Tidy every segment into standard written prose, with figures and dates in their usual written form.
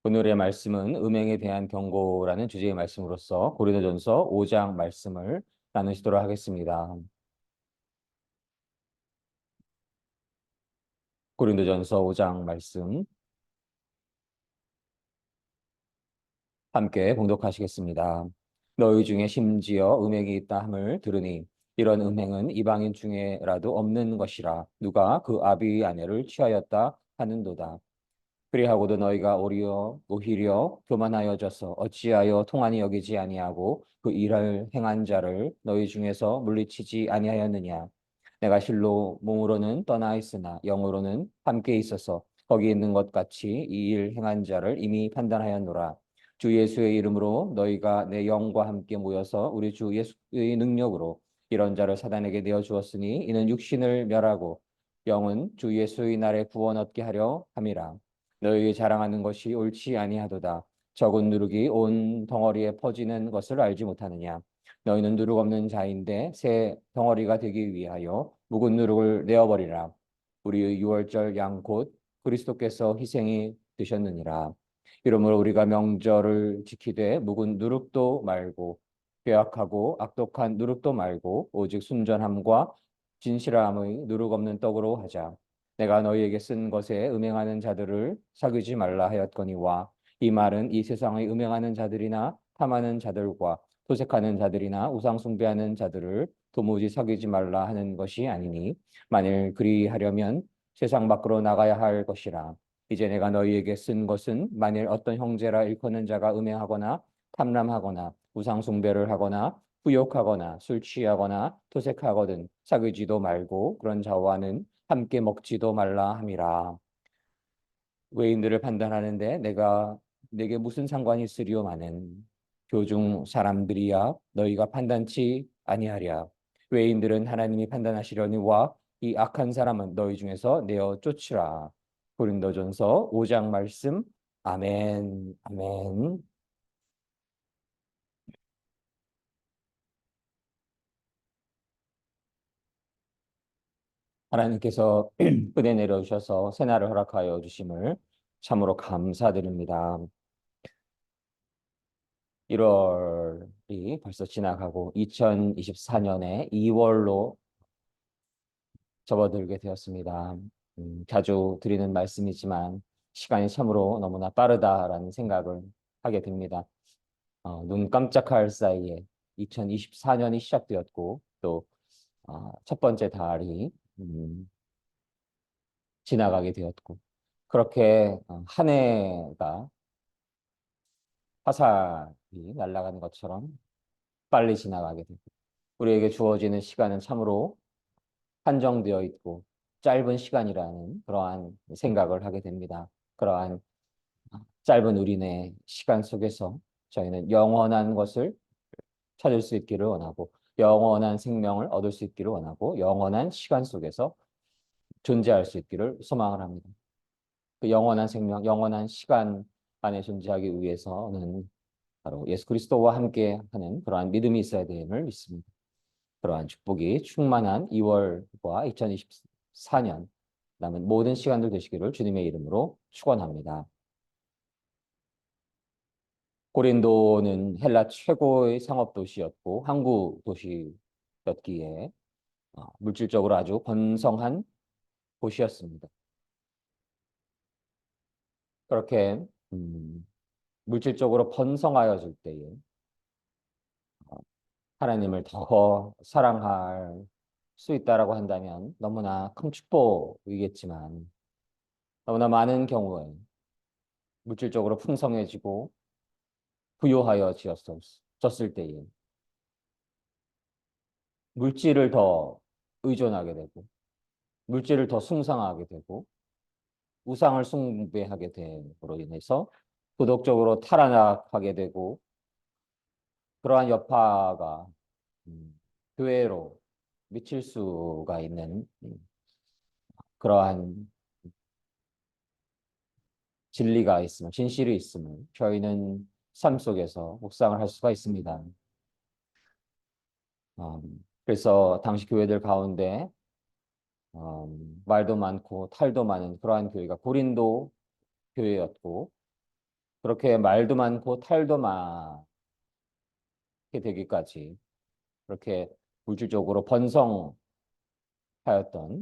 오늘의 말씀은 음행에 대한 경고라는 주제의 말씀으로서 고린도전서 5장 말씀을 나누시도록 하겠습니다. 고린도전서 5장 말씀 함께 봉독하시겠습니다. 너희 중에 심지어 음행이 있다 함을 들으니 이런 음행은 이방인 중에라도 없는 것이라 누가 그 아비의 아내를 취하였다 하는도다. 그리하고도 너희가 오히려 교만하여져서 어찌하여 통한이 여기지 아니하고 그 일을 행한 자를 너희 중에서 물리치지 아니하였느냐. 내가 실로 몸으로는 떠나 있으나 영으로는 함께 있어서 거기 있는 것 같이 이 일 행한 자를 이미 판단하였노라. 주 예수의 이름으로 너희가 내 영과 함께 모여서 우리 주 예수의 능력으로 이런 자를 사단에게 내어 주었으니 이는 육신을 멸하고 영은 주 예수의 날에 구원 얻게 하려 함이라. 너희 자랑하는 것이 옳지 아니하도다. 적은 누룩이 온 덩어리에 퍼지는 것을 알지 못하느냐. 너희는 누룩 없는 자인데 새 덩어리가 되기 위하여 묵은 누룩을 내어버리라. 우리의 유월절 양 곧 그리스도께서 희생이 되셨느니라. 이러므로 우리가 명절을 지키되 묵은 누룩도 말고 죄악하고 악독한 누룩도 말고 오직 순전함과 진실함의 누룩 없는 떡으로 하자. 내가 너희에게 쓴 것에 음행하는 자들을 사귀지 말라 하였거니와 이 말은 이 세상의 음행하는 자들이나 탐하는 자들과 도색하는 자들이나 우상 숭배하는 자들을 도무지 사귀지 말라 하는 것이 아니니 만일 그리하려면 세상 밖으로 나가야 할 것이라. 이제 내가 너희에게 쓴 것은 만일 어떤 형제라 일컫는 자가 음행하거나 탐람하거나 우상 숭배를 하거나 후욕하거나 술 취하거나 도색하거든 사귀지도 말고 그런 자와는 함께 먹지도 말라 함이라. 외인들을 판단하는데 내게 무슨 상관이 있으리요마는 교중 사람들이야 너희가 판단치 아니하랴. 외인들은 하나님이 판단하시려니와 이 악한 사람은 너희 중에서 내어 쫓으라. 고린도전서 5장 말씀. 아멘. 아멘. 하나님께서 은혜 내려주셔서 새날을 허락하여 주심을 참으로 감사드립니다. 1월이 벌써 지나가고 2024년의 2월로 접어들게 되었습니다. 자주 드리는 말씀이지만 시간이 참으로 너무나 빠르다라는 생각을 하게 됩니다. 눈 깜짝할 사이에 2024년이 시작되었고 또 첫 번째 달이 지나가게 되었고 그렇게 한 해가 화살이 날아가는 것처럼 빨리 지나가게 되고 우리에게 주어지는 시간은 참으로 한정되어 있고 짧은 시간이라는 그러한 생각을 하게 됩니다. 그러한 짧은 우리네 시간 속에서 저희는 영원한 것을 찾을 수 있기를 원하고 영원한 생명을 얻을 수 있기를 원하고 영원한 시간 속에서 존재할 수 있기를 소망을 합니다. 그 영원한 생명, 영원한 시간 안에 존재하기 위해서는 바로 예수 그리스도와 함께 하는 그러한 믿음이 있어야 됨을 믿습니다. 그러한 축복이 충만한 2월과 2024년 남은 모든 시간들 되시기를 주님의 이름으로 축원합니다. 고린도는 헬라 최고의 상업 도시였고 항구 도시였기에 물질적으로 아주 번성한 도시였습니다. 그렇게 물질적으로 번성하여질 때에 하나님을 더 사랑할 수 있다라고 한다면 너무나 큰 축복이겠지만 너무나 많은 경우에 물질적으로 풍성해지고 부유하여졌을 때에 물질을 더 의존하게 되고 물질을 더 숭상하게 되고 우상을 숭배하게 됨으로 인해서 도덕적으로 타락하게 되고 그러한 여파가 교회로 미칠 수가 있는 그러한 진리가 있음을, 진실이 있음을 저희는 삶 속에서 묵상을 할 수가 있습니다. 그래서 당시 교회들 가운데 말도 많고 탈도 많은 그러한 교회가 고린도 교회였고 그렇게 말도 많고 탈도 많게 되기까지 그렇게 물질적으로 번성하였던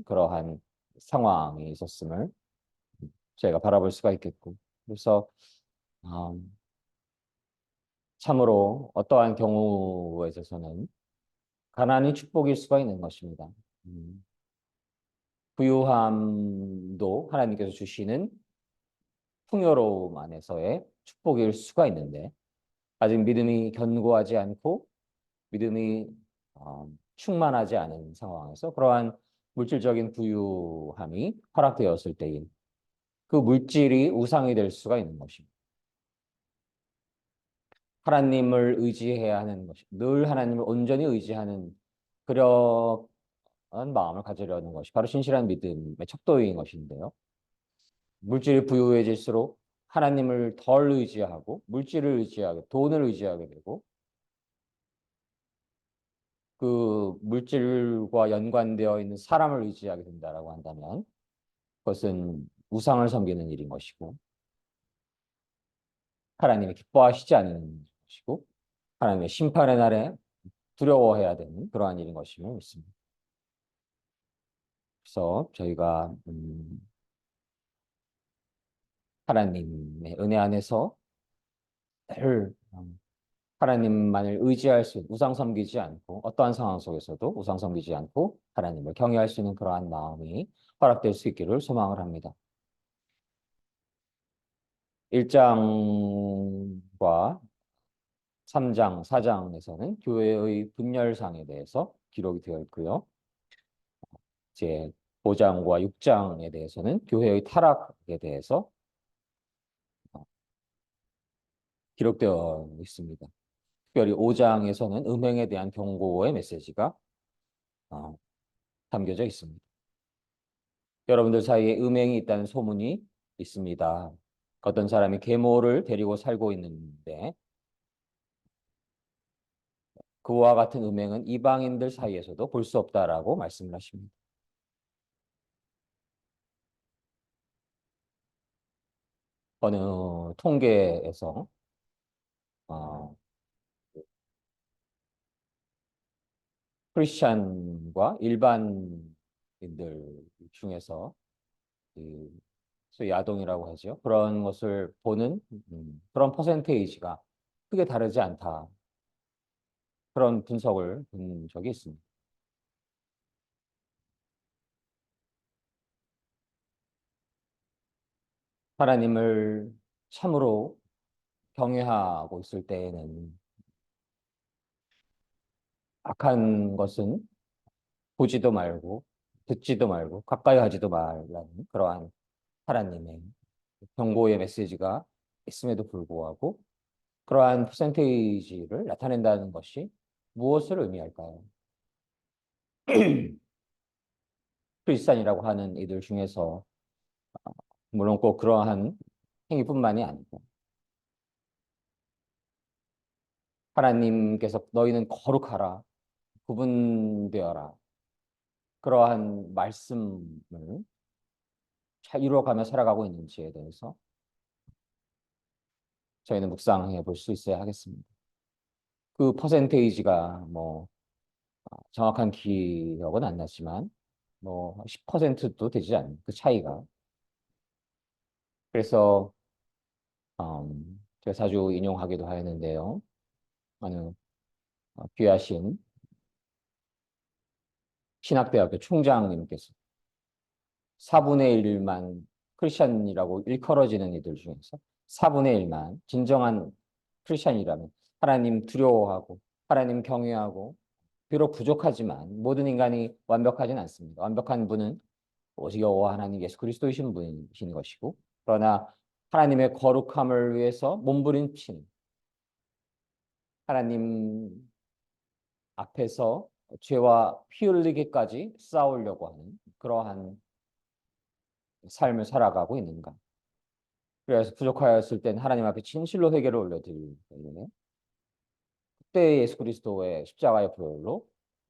그러한 상황이 있었음을 저희가 바라볼 수가 있겠고, 그래서 음, 참으로 어떠한 경우에 있어서는 가난이 축복일 수가 있는 것입니다. 음, 부유함도 하나님께서 주시는 풍요로움 안에서의 축복일 수가 있는데, 아직 믿음이 견고하지 않고 믿음이 충만하지 않은 상황에서 그러한 물질적인 부유함이 허락되었을 때인 그 물질이 우상이 될 수가 있는 것입니다. 하나님을 의지해야 하는 것이, 늘 하나님을 온전히 의지하는 그런 마음을 가지려는 것이 바로 신실한 믿음의 척도인 것인데요. 물질이 부유해질수록 하나님을 덜 의지하고 물질을 의지하게, 돈을 의지하게 되고 그 물질과 연관되어 있는 사람을 의지하게 된다라고 한다면 그것은 우상을 섬기는 일인 것이고 하나님이 기뻐하시지 않는 것이고 하나님의 심판의 날에 두려워해야 되는 그러한 일인 것임을 믿습니다. 그래서 저희가 하나님의 은혜 안에서 늘 하나님만을 의지할 수, 우상 섬기지 않고 어떠한 상황 속에서도 우상 섬기지 않고 하나님을 경외할 수 있는 그러한 마음이 허락될 수 있기를 소망을 합니다. 1장과 3장, 4장에서는 교회의 분열상에 대해서 기록이 되어 있고요. 이제 5장과 6장에 대해서는 교회의 타락에 대해서 기록되어 있습니다. 특별히 5장에서는 음행에 대한 경고의 메시지가 어, 담겨져 있습니다. 여러분들 사이에 음행이 있다는 소문이 있습니다. 어떤 사람이 계모를 데리고 살고 있는데 그와 같은 음행은 이방인들 사이에서도 볼 수 없다라고 말씀을 하십니다. 어느 통계에서 어, 크리스찬과 일반인들 중에서 이 소위 야동이라고 하죠. 그런 것을 보는 그런 퍼센테이지가 크게 다르지 않다. 그런 분석을 본 적이 있습니다. 하나님을 참으로 경외하고 있을 때에는 악한 것은 보지도 말고 듣지도 말고 가까이 하지도 말라는 그러한 하나님의 경고의 메시지가 있음에도 불구하고 그러한 퍼센테이지를 나타낸다는 것이 무엇을 의미할까요? 크리스찬이라고 하는 이들 중에서 물론 꼭 그러한 행위뿐만이 아니고 하나님께서 너희는 거룩하라, 구분되어라 그러한 말씀을 잘 이루어가며 살아가고 있는지에 대해서 저희는 묵상해 볼 수 있어야 하겠습니다. 그 퍼센테이지가 뭐 정확한 기억은 안 나지만 뭐 10%도 되지 않는 그 차이가. 그래서 제가 자주 인용하기도 하였는데요. 어느 귀하신 신학대학교 총장님께서 4분의 1만 크리스천이라고 일컬어지는 이들 중에서 4분의 1만 진정한 크리스천이라면 하나님 두려워하고 하나님 경외하고 비록 부족하지만 모든 인간이 완벽하진 않습니다. 완벽한 분은 오직 여호와 하나님 예수 그리스도이신 분이신 것이고 그러나 하나님의 거룩함을 위해서 몸부림치는 하나님 앞에서 죄와 피 흘리기까지 싸우려고 하는 그러한 삶을 살아가고 있는가. 그래서 부족하였을 땐 하나님 앞에 진실로 회개를 올려드리는 그때 예수 그리스도의 십자가의 보혈로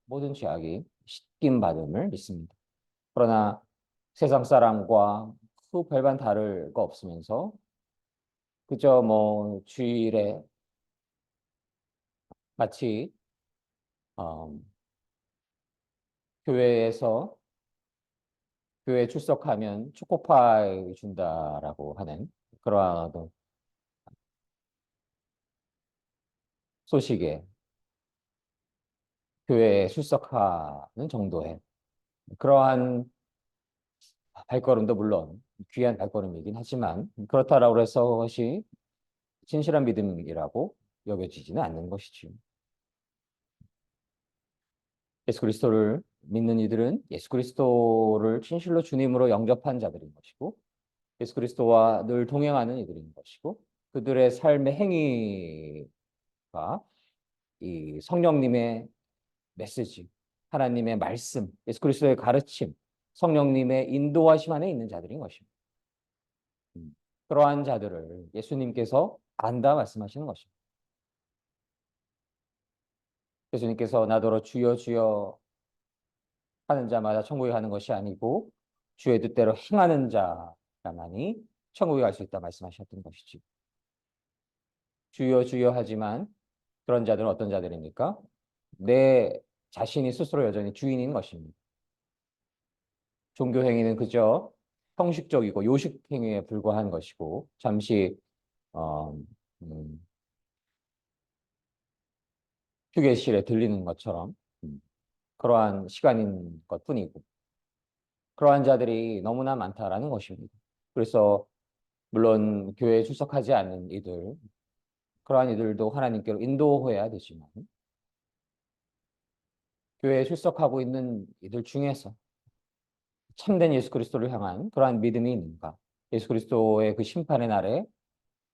모든 죄악이 씻김 받음을 믿습니다. 그러나 세상 사람과 그 별반 다를 거 없으면서 그저 뭐 주일에 마치 어, 교회에서 교회 출석하면 초코파이 준다라고 하는 그러한 어떤 소식에 교회에 출석하는 정도의 그러한 발걸음도 물론 귀한 발걸음이긴 하지만 그렇다라고 해서 그것이 진실한 믿음이라고 여겨지지는 않는 것이지요. 예수 그리스도를 믿는 이들은 예수 그리스도를 진실로 주님으로 영접한 자들인 것이고 예수 그리스도와 늘 동행하는 이들인 것이고 그들의 삶의 행위가 이 성령님의 메시지, 하나님의 말씀, 예수 그리스도의 가르침, 성령님의 인도하심 안에 있는 자들인 것입니다. 그러한 자들을 예수님께서 안다 말씀하시는 것입니다. 예수님께서 나더러 주여 주여 하는 자마다 천국에 가는 것이 아니고 주의 뜻대로 행하는 자만이 천국에 갈 수 있다 말씀하셨던 것이지. 주여 주여 하지만 그런 자들은 어떤 자들입니까? 내 자신이 스스로 여전히 주인인 것입니다. 종교 행위는 그저 형식적이고 요식 행위에 불과한 것이고 잠시 어, 음, 휴게실에 들리는 것처럼 그러한 시간인 것뿐이고 그러한 자들이 너무나 많다라는 것입니다. 그래서 물론 교회에 출석하지 않는 이들 그러한 이들도 하나님께로 인도해야 되지만 교회에 출석하고 있는 이들 중에서 참된 예수 그리스도를 향한 그러한 믿음이 있는가? 예수 그리스도의 그 심판의 날에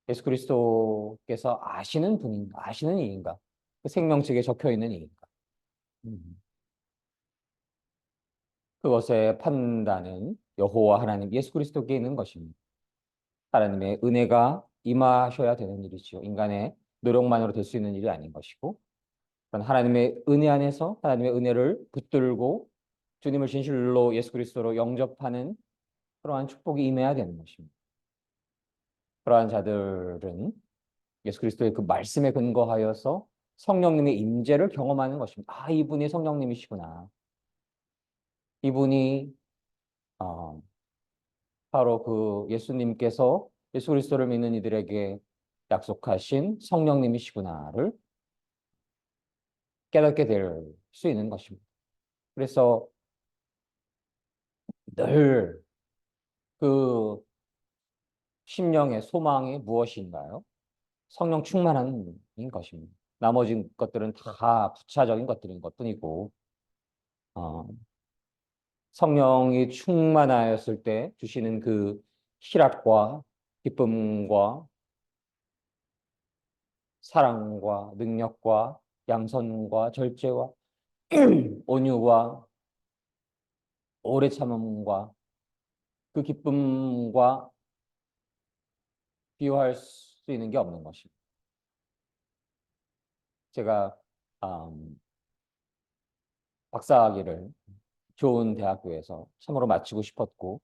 예수 그리스도께서 아시는 분인가? 아시는 이인가? 그 생명책에 적혀 있는 이인가? 음. 그것의 판단은 여호와 하나님 예수 그리스도께 있는 것입니다. 하나님의 은혜가 임하셔야 되는 일이지요. 인간의 노력만으로 될 수 있는 일이 아닌 것이고 그런 하나님의 은혜 안에서 하나님의 은혜를 붙들고 주님을 진실로 예수 그리스도로 영접하는 그러한 축복이 임해야 되는 것입니다. 그러한 자들은 예수 그리스도의 그 말씀에 근거하여서 성령님의 임재를 경험하는 것입니다. 아, 이분이 성령님이시구나. 이분이 어, 바로 그 예수님께서 예수 그리스도를 믿는 이들에게 약속하신 성령님이시구나를 깨닫게 될 수 있는 것입니다. 그래서 늘 그 심령의 소망이 무엇인가요? 성령 충만한 것입니다. 나머지 것들은 다 부차적인 것들인 것뿐이고 어, 성령이 충만하였을 때 주시는 그 희락과 기쁨과 사랑과 능력과 양선과 절제와 온유와 오래 참음과 그 기쁨과 비교할 수 있는 게 없는 것입니다. 제가 박사학위를 좋은 대학교에서 참으로 마치고 싶었고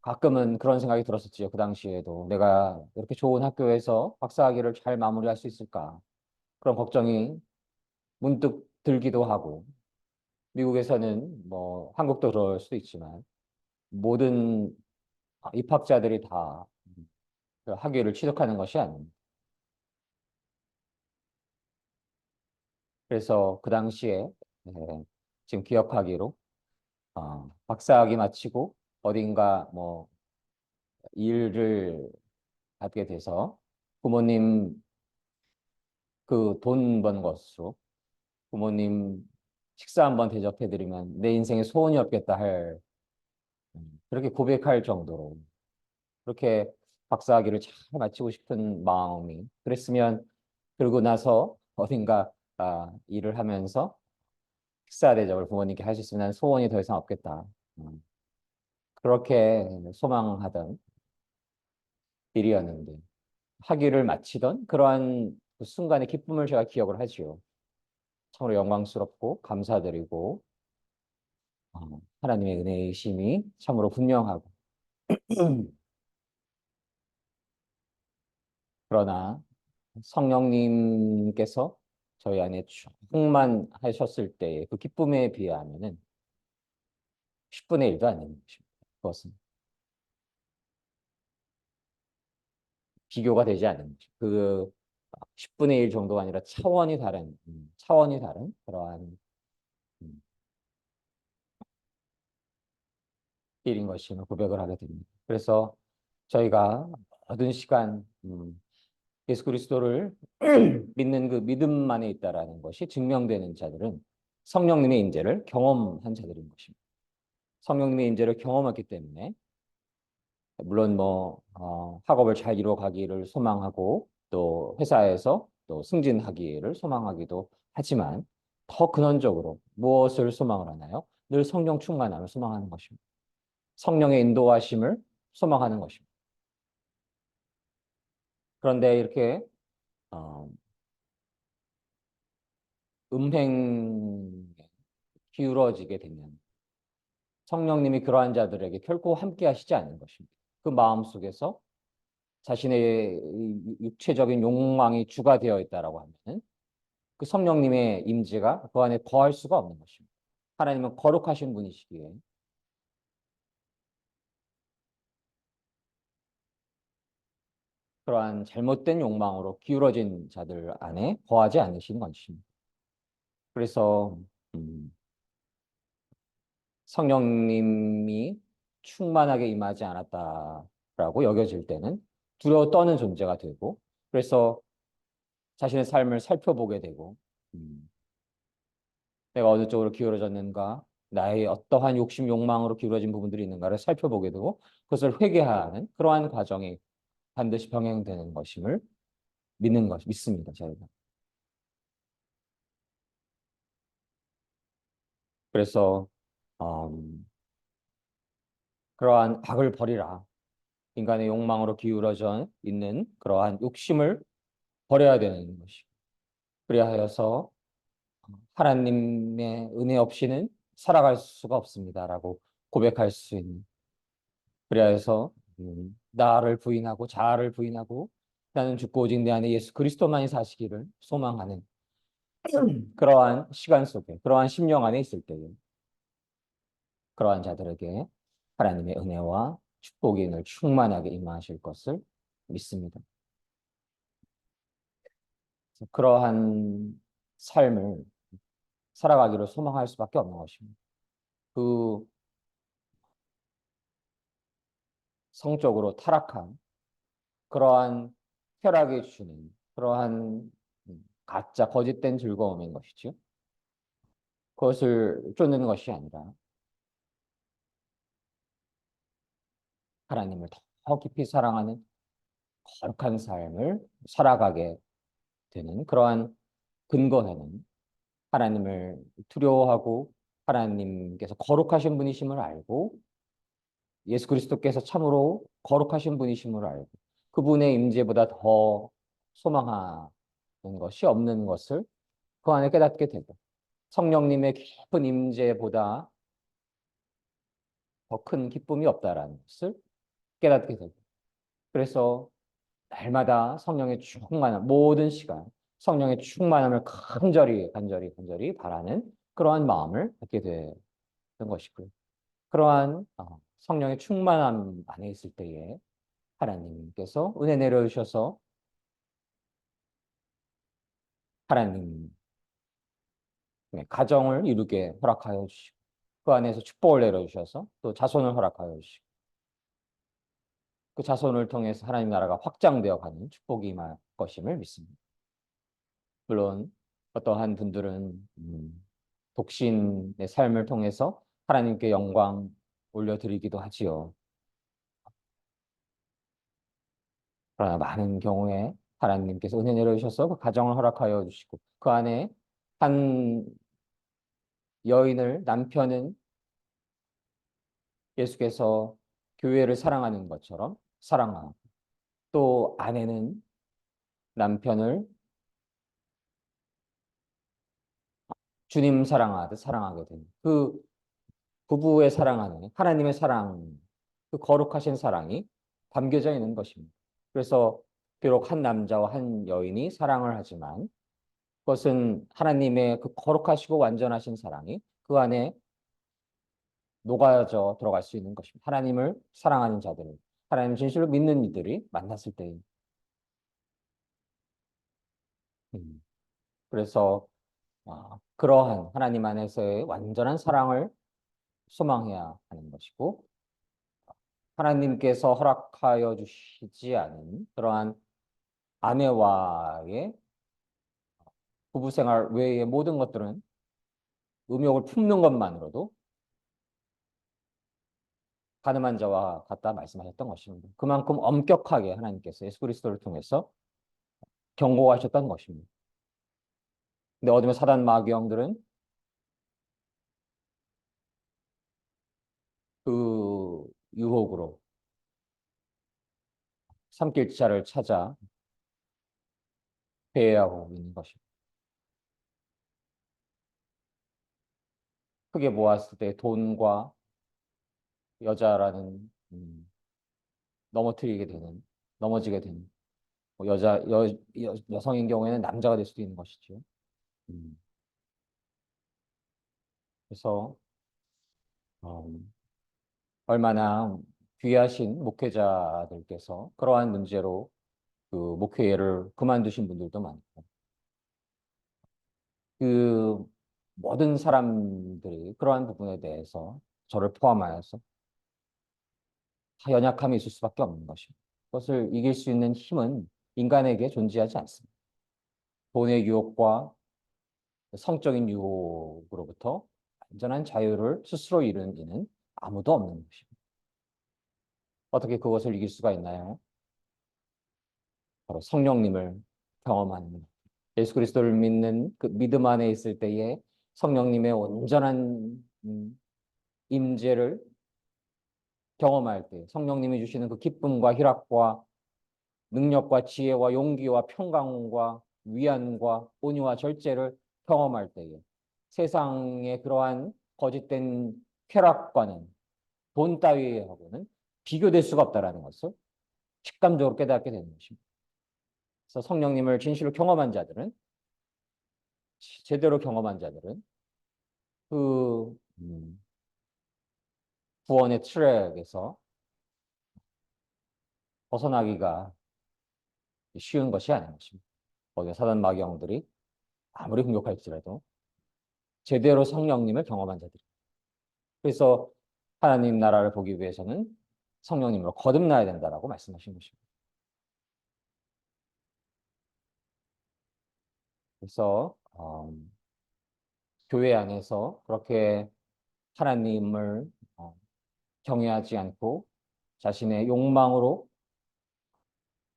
가끔은 그런 생각이 들었었지요. 그 당시에도 내가 이렇게 좋은 학교에서 박사학위를 잘 마무리할 수 있을까? 그런 걱정이 문득 들기도 하고 미국에서는 뭐 한국도 그럴 수도 있지만 모든 입학자들이 다 그 학위를 취득하는 것이 아닙니다. 그래서 그 당시에 예, 지금 기억하기로 박사학위 마치고 어딘가 뭐 일을 받게 돼서 부모님 그 돈 번 것으로 부모님 식사 한번 대접해드리면 내 인생에 소원이 없겠다 할 그렇게 고백할 정도로 그렇게 박사학위를 잘 마치고 싶은 마음이 그랬으면 그러고 나서 어딘가 일을 하면서 식사 대접을 부모님께 할 수 있으면 난 소원이 더 이상 없겠다. 음, 그렇게 소망하던 일이었는데 학위를 마치던 그러한 그 순간의 기쁨을 제가 기억을 하지요. 참으로 영광스럽고 감사드리고 하나님의 은혜의 이 참으로 분명하고 그러나 성령님께서 저희 안에 충만하셨을 때의 그 기쁨에 비하면은 10분의 1도 안 되는 것입니다. 그것은 비교가 되지 않는 거죠. 그 10분의 1 정도가 아니라 차원이 다른 그러한 음, 일인 것임을 고백을 하게 됩니다. 그래서 저희가 모든 시간 예수 그리스도를 믿는 그 믿음만에 있다라는 것이 증명되는 자들은 성령님의 임재를 경험한 자들인 것입니다. 성령님의 임재를 경험했기 때문에 물론 학업을 잘 이루어가기를 소망하고 또 회사에서 또 승진하기를 소망하기도 하지만 더 근원적으로 무엇을 소망을 하나요? 늘 성령 충만함을 소망하는 것입니다. 성령의 인도하심을 소망하는 것입니다. 그런데 이렇게 어, 음행에 기울어지게 되면 성령님이 그러한 자들에게 결코 함께 하시지 않는 것입니다. 그 마음 속에서 자신의 육체적인 욕망이 주가 되어 있다라고 하면 그 성령님의 임재가 그 안에 거할 수가 없는 것입니다. 하나님은 거룩하신 분이시기에 그러한 잘못된 욕망으로 기울어진 자들 안에 거하지 않으시는 것입니다. 그래서 음, 성령님이 충만하게 임하지 않았다라고 여겨질 때는 두려워 떠는 존재가 되고 그래서 자신의 삶을 살펴보게 되고 내가 어느 쪽으로 기울어졌는가 나의 어떠한 욕심 욕망으로 기울어진 부분들이 있는가를 살펴보게 되고 그것을 회개하는 그러한 과정이 반드시 병행되는 것임을 믿습니다. 저희가. 그래서 음, 그러한 악을 버리라. 인간의 욕망으로 기울어져 있는 그러한 욕심을 버려야 되는 것이. 그래야 하여서 하나님의 은혜 없이는 살아갈 수가 없습니다라고 고백할 수 있는. 그래야 해서 나를 부인하고 자아를 부인하고 나는 죽고 오직 내 안에 예수 그리스도만이 사시기를 소망하는 그러한 시간 속에 그러한 심령 안에 있을 때에 그러한 자들에게 하나님의 은혜와 축복이 늘 충만하게 임하실 것을 믿습니다. 그러한 삶을 살아가기를 소망할 수밖에 없는 것입니다. 그 성적으로 타락한 그러한 쾌락이 주는 그러한 가짜 거짓된 즐거움인 것이죠. 그것을 쫓는 것이 아니라 하나님을 더 깊이 사랑하는 거룩한 삶을 살아가게 되는 그러한 근거에는 하나님을 두려워하고 하나님께서 거룩하신 분이심을 알고 예수 그리스도께서 참으로 거룩하신 분이심을 알고 그분의 임재보다 더 소망하는 것이 없는 것을 그 안에 깨닫게 되고 성령님의 깊은 임재보다 더 큰 기쁨이 없다라는 것을 깨닫게 되고 그래서 날마다 성령의 충만함 모든 시간 성령의 충만함을 간절히 바라는 그러한 마음을 갖게 되는 것이고요. 그러한 성령의 충만함 안에 있을 때에 하나님께서 은혜 내려주셔서 하나님의 가정을 이루게 허락하여 주시고 그 안에서 축복을 내려주셔서 또 자손을 허락하여 주시고 그 자손을 통해서 하나님 나라가 확장되어 가는 축복이 임할 것임을 믿습니다. 물론 어떠한 분들은 독신의 삶을 통해서 하나님께 영광 올려드리기도 하지요. 그러나 많은 경우에 하나님께서 은혜 내려주셔서 그 가정을 허락하여 주시고 그 안에 한 여인을 남편은 예수께서 교회를 사랑하는 것처럼 사랑하고 또 아내는 남편을 주님 사랑하듯 사랑하게 되는 그 부부의 사랑 안에 하나님의 사랑, 그 거룩하신 사랑이 담겨져 있는 것입니다. 그래서 비록 한 남자와 한 여인이 사랑을 하지만 그것은 하나님의 그 거룩하시고 완전하신 사랑이 그 안에 녹아져 들어갈 수 있는 것입니다. 하나님을 사랑하는 자들은 하나님 진실로 믿는 이들이 만났을 때 그래서 그러한 하나님 안에서의 완전한 사랑을 소망해야 하는 것이고 하나님께서 허락하여 주시지 않은 그러한 아내와의 부부 생활 외의 모든 것들은 음욕을 품는 것만으로도 가늠한 자와 같다 말씀하셨던 것입니다. 그만큼 엄격하게 하나님께서 예수 그리스도를 통해서 경고하셨던 것입니다. 근데 어둠의 사단 마귀 영들은 그 유혹으로 삼킬자를 찾아 배회하고 있는 것입니다. 크게 모았을 때 돈과 여자라는 넘어뜨리게 되는 넘어지게 되는 뭐 여성인 경우에는 남자가 될 수도 있는 것이죠. 음, 그래서 음, 얼마나 귀하신 목회자들께서 그러한 문제로 그 목회를 그만두신 분들도 많고 그 모든 사람들이 그러한 부분에 대해서 저를 포함하여서 다 연약함이 있을 수밖에 없는 것입니다. 그것을 이길 수 있는 힘은 인간에게 존재하지 않습니다. 돈의 유혹과 성적인 유혹으로부터 완전한 자유를 스스로 이루는 이는 아무도 없는 것입니다. 어떻게 그것을 이길 수가 있나요? 바로 성령님을 경험하는 예수 그리스도를 믿는 그 믿음 안에 있을 때에 성령님의 온전한 임재를 경험할 때 성령님이 주시는 그 기쁨과 희락과 능력과 지혜와 용기와 평강과 위안과 온유와 절제를 경험할 때에 세상의 그러한 거짓된 쾌락과는 돈 따위하고는 비교될 수가 없다라는 것을 직감적으로 깨닫게 되는 것입니다. 그래서 성령님을 진실로 경험한 자들은 제대로 경험한 자들은 그 구원의 트랙에서 벗어나기가 쉬운 것이 아닌 것입니다. 거기에 사단 마귀영들이 아무리 공격할지라도 제대로 성령님을 경험한 자들이. 그래서 하나님 나라를 보기 위해서는 성령님으로 거듭나야 된다라고 말씀하신 것입니다. 그래서 교회 안에서 그렇게 하나님을 경외하지 않고 자신의 욕망으로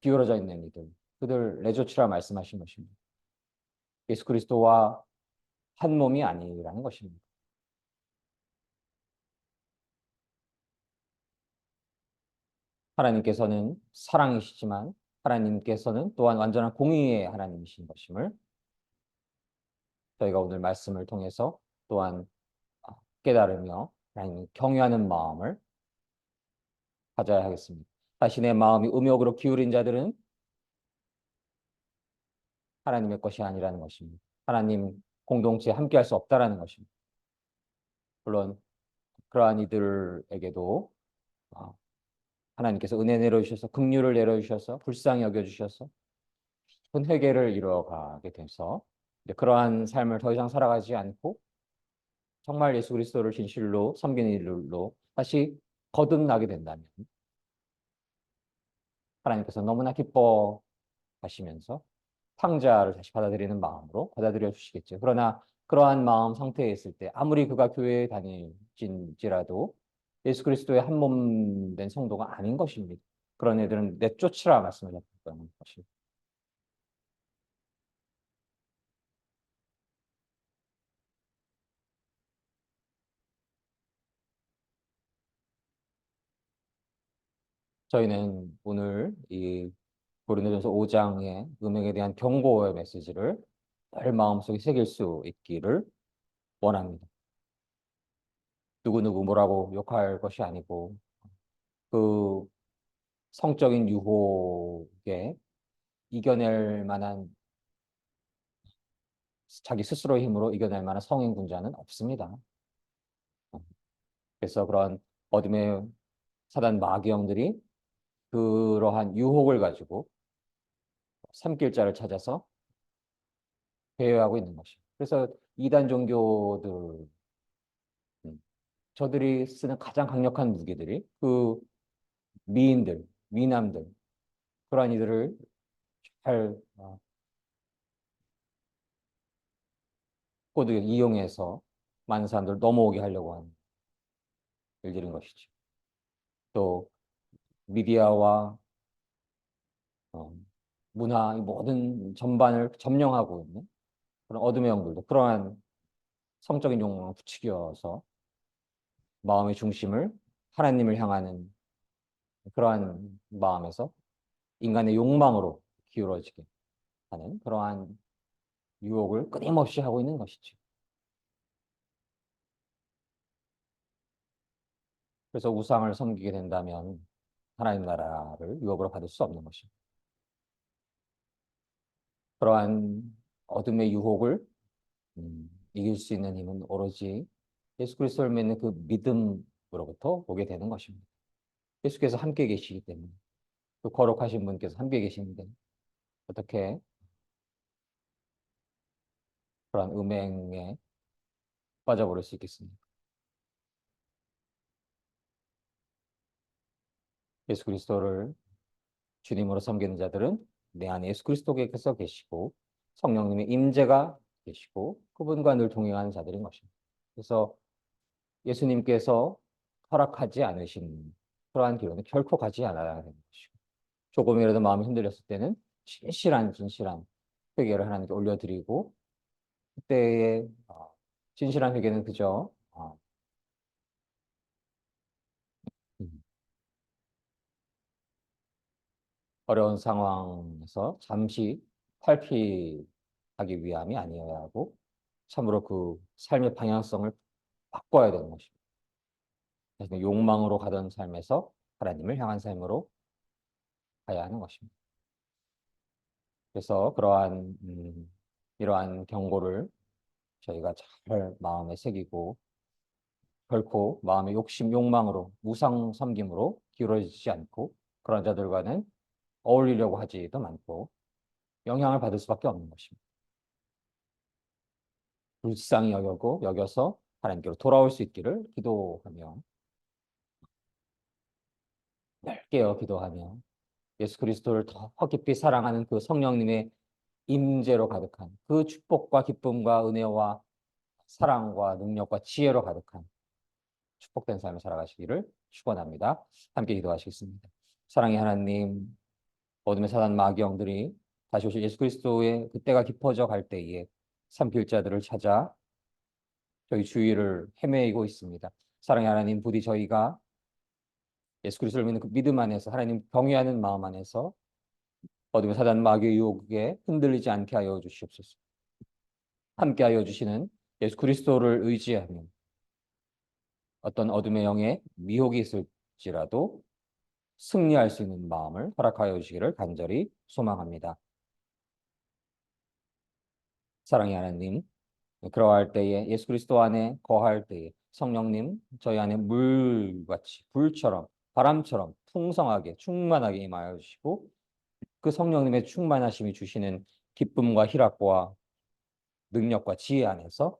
기울어져 있는 이들, 그들 내조치라 말씀하신 것입니다. 예수 그리스도와 한 몸이 아니라는 것입니다. 하나님께서는 사랑이시지만 하나님께서는 또한 완전한 공의의 하나님이신 것임을 저희가 오늘 말씀을 통해서 또한 깨달으며 하나님 경외하는 마음을 가져야 하겠습니다. 자신의 마음이 음욕으로 기울인 자들은 하나님의 것이 아니라는 것입니다. 하나님 공동체에 함께할 수 없다라는 것입니다. 물론 그러한 이들에게도 하나님께서 은혜 내려주셔서 긍휼을 내려주셔서 불쌍히 여겨주셔서 큰 회개를 이루어가게 돼서 그러한 삶을 더 이상 살아가지 않고 정말 예수 그리스도를 진실로 섬기는 일로 다시 거듭나게 된다면 하나님께서 너무나 기뻐하시면서 탕자를 다시 받아들이는 마음으로 받아들여 주시겠죠. 그러나 그러한 마음 상태에 있을 때 아무리 그가 교회에 다닐지라도 예수 그리스도의 한 몸 된 성도가 아닌 것입니다. 그런 애들은 내쫓으라 말씀하셨던 것입니다. 저희는 오늘 이 고린도전서 5장의 음행에 대한 경고의 메시지를 늘 마음속에 새길 수 있기를 원합니다. 누구누구 뭐라고 욕할 것이 아니고 그 성적인 유혹에 이겨낼 만한 자기 스스로의 힘으로 이겨낼 만한 성인 군자는 없습니다. 그래서 그런 어둠의 사단 마귀형들이 그러한 유혹을 가지고 삼킬자를 찾아서 배회하고 있는 것이죠. 그래서 이단 종교들, 저들이 쓰는 가장 강력한 무기들이 그 미인들, 미남들, 그러한 이들을 잘 꼬드 이용해서 많은 사람들을 넘어오게 하려고 하는 일들인 것이죠. 또 미디어와 어, 문화 이 모든 전반을 점령하고 있는 그런 어둠의 영들도 그러한 성적인 욕망을 부추겨서 마음의 중심을 하나님을 향하는 그러한 마음에서 인간의 욕망으로 기울어지게 하는 그러한 유혹을 끊임없이 하고 있는 것이죠. 그래서 우상을 섬기게 된다면 하나님 나라를 유업으로 받을 수 없는 것입니다. 그러한 어둠의 유혹을 이길 수 있는 힘은 오로지 예수 그리스도를 믿는 그 믿음으로부터 오게 되는 것입니다. 예수께서 함께 계시기 때문에 그 거룩하신 분께서 함께 계시는데 어떻게 그런 음행에 빠져버릴 수 있겠습니까? 예수 그리스도를 주님으로 섬기는 자들은 내 안에 예수 그리스도께서 계시고 성령님의 임재가 계시고 그분과 늘 동행하는 자들인 것입니다. 그래서 예수님께서 허락하지 않으신 그러한 길로는 결코 가지 않아야 하는 것이고 조금이라도 마음이 흔들렸을 때는 진실한 회개를 하나님께 올려드리고 그때의 진실한 회개는 그저 음, 어려운 상황에서 잠시 탈피하기 위함이 아니어야 하고 참으로 그 삶의 방향성을 바꿔야 되는 것입니다. 그래서 욕망으로 가던 삶에서 하나님을 향한 삶으로 가야 하는 것입니다. 그래서 이러한 경고를 저희가 잘 마음에 새기고 결코 마음의 욕심, 욕망으로 우상 섬김으로 기울어지지 않고 그런 자들과는 어울리려고 하지도 않고 영향을 받을 수밖에 없는 것입니다. 불쌍히 여겨서 하나님께로 돌아올 수 있기를 기도하며 넓게요 기도하며 예수 그리스도를 더 깊이 사랑하는 그 성령님의 임재로 가득한 그 축복과 기쁨과 은혜와 사랑과 능력과 지혜로 가득한 축복된 삶을 살아가시기를 축원합니다. 함께 기도하시겠습니다. 사랑의 하나님, 어둠의 사단 마귀영들이 다시 오실 예수 그리스도의 그때가 깊어져 갈 때에 삼킬자들을 찾아 저희 주위를 헤매이고 있습니다. 사랑의 하나님, 부디 저희가 예수 그리스도를 믿는 그 믿음 안에서 하나님 경외하는 마음 안에서 어둠의 사단 마귀의 유혹에 흔들리지 않게 하여 주시옵소서. 함께 하여 주시는 예수 그리스도를 의지하며 어떤 어둠의 영에 미혹이 있을지라도 승리할 수 있는 마음을 허락하여 주시기를 간절히 소망합니다. 사랑의 하나님, 그러할 때에 예수 그리스도 안에 거할 때에 성령님 저희 안에 물같이 불처럼 바람처럼 풍성하게 충만하게 임하여 주시고 그 성령님의 충만하심이 주시는 기쁨과 희락과 능력과 지혜 안에서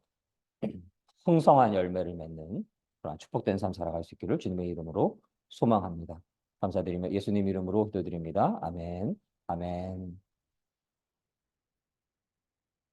풍성한 열매를 맺는 그런 축복된 삶 살아갈 수 있기를 주님의 이름으로 소망합니다. 감사드리며 예수님 이름으로 기도드립니다. 아멘. 아멘.